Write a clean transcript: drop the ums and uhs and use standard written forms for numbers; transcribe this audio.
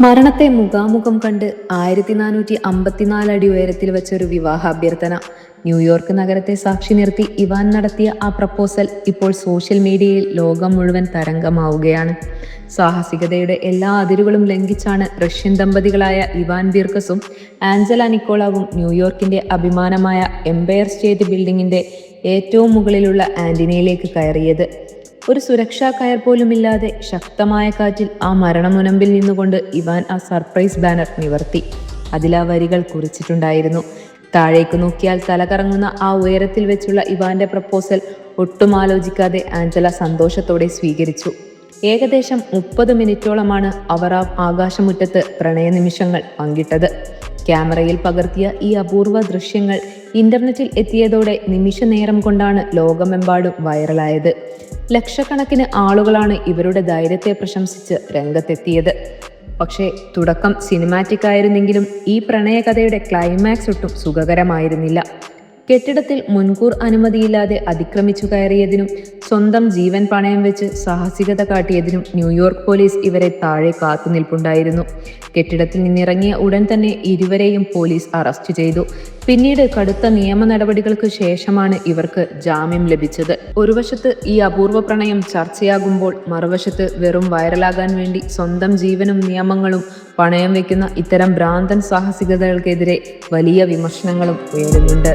മരണത്തെ മുഖാമുഖം കണ്ട് 1454 അടി ഉയരത്തിൽ വെച്ചൊരു വിവാഹാഭ്യർത്ഥന. ന്യൂയോർക്ക് നഗരത്തെ സാക്ഷി നിർത്തി ഇവാൻ നടത്തിയ ആ പ്രപ്പോസൽ ഇപ്പോൾ സോഷ്യൽ മീഡിയയിൽ ലോകം മുഴുവൻ തരംഗമാവുകയാണ്. സാഹസികതയുടെ എല്ലാ അതിരുകളും ലംഘിച്ചാണ് റഷ്യൻ ദമ്പതികളായ ഇവാൻ ബിർക്കസും ആഞ്ചല നിക്കോളാവും ന്യൂയോർക്കിന്റെ അഭിമാനമായ എംപയർ സ്റ്റേറ്റ് ബിൽഡിങ്ങിന്റെ ഏറ്റവും മുകളിലുള്ള ആന്റിനയിലേക്ക് കയറിയത്. ഒരു സുരക്ഷാ കയർ പോലുമില്ലാതെ ശക്തമായ കാറ്റിൽ ആ മരണമുനമ്പിൽ നിന്നുകൊണ്ട് ഇവാൻ ആ സർപ്രൈസ് ബാനർ നിവർത്തി. അതിലാ വരികൾ കുറിച്ചിട്ടുണ്ടായിരുന്നു: താഴേക്ക് നോക്കിയാൽ തലകറങ്ങുന്ന ആ ഉയരത്തിൽ വെച്ചുള്ള ഇവാന്റെ പ്രപ്പോസൽ ഒട്ടും ആലോചിക്കാതെ ആഞ്ചല സന്തോഷത്തോടെ സ്വീകരിച്ചു. ഏകദേശം 30 മിനിറ്റോളമാണ് അവർ ആ ആകാശമുറ്റത്ത് പ്രണയ നിമിഷങ്ങൾ പങ്കിട്ടത്. ക്യാമറയിൽ പകർത്തിയ ഈ അപൂർവ ദൃശ്യങ്ങൾ ഇന്റർനെറ്റിൽ എത്തിയതോടെ നിമിഷ നേരം കൊണ്ടാണ് ലോകമെമ്പാടും വൈറലായത്. ലക്ഷക്കണക്കിന് ആളുകളാണ് ഇവരുടെ ധൈര്യത്തെ പ്രശംസിച്ച് രംഗത്തെത്തിയത്. പക്ഷേ തുടക്കം സിനിമാറ്റിക് ആയിരുന്നെങ്കിലും ഈ പ്രണയകഥയുടെ ക്ലൈമാക്സ് ഒട്ടും സുഖകരമായിരുന്നില്ല. കെട്ടിടത്തിൽ മുൻകൂർ അനുമതിയില്ലാതെ അതിക്രമിച്ചു കയറിയതിനും സ്വന്തം ജീവൻ പണയം വെച്ച് സാഹസികത കാട്ടിയതിനും ന്യൂയോർക്ക് പോലീസ് ഇവരെ താഴെ കാത്തുനിൽപ്പുണ്ടായിരുന്നു. കെട്ടിടത്തിൽ നിന്നിറങ്ങിയ ഉടൻ തന്നെ ഇരുവരെയും പോലീസ് അറസ്റ്റ് ചെയ്തു. പിന്നീട് കടുത്ത നിയമ നടപടികൾക്ക് ശേഷമാണ് ഇവർക്ക് ജാമ്യം ലഭിച്ചത്. ഒരു വശത്ത് ഈ അപൂർവ പ്രണയം ചർച്ചയാകുമ്പോൾ മറുവശത്ത് വെറും വൈറലാകാൻ വേണ്ടി സ്വന്തം ജീവനും നിയമങ്ങളും പണയം വെക്കുന്ന ഇത്തരം ഭ്രാന്തൻ സാഹസികതകൾക്കെതിരെ വലിയ വിമർശനങ്ങളും ഉയരുന്നുണ്ട്.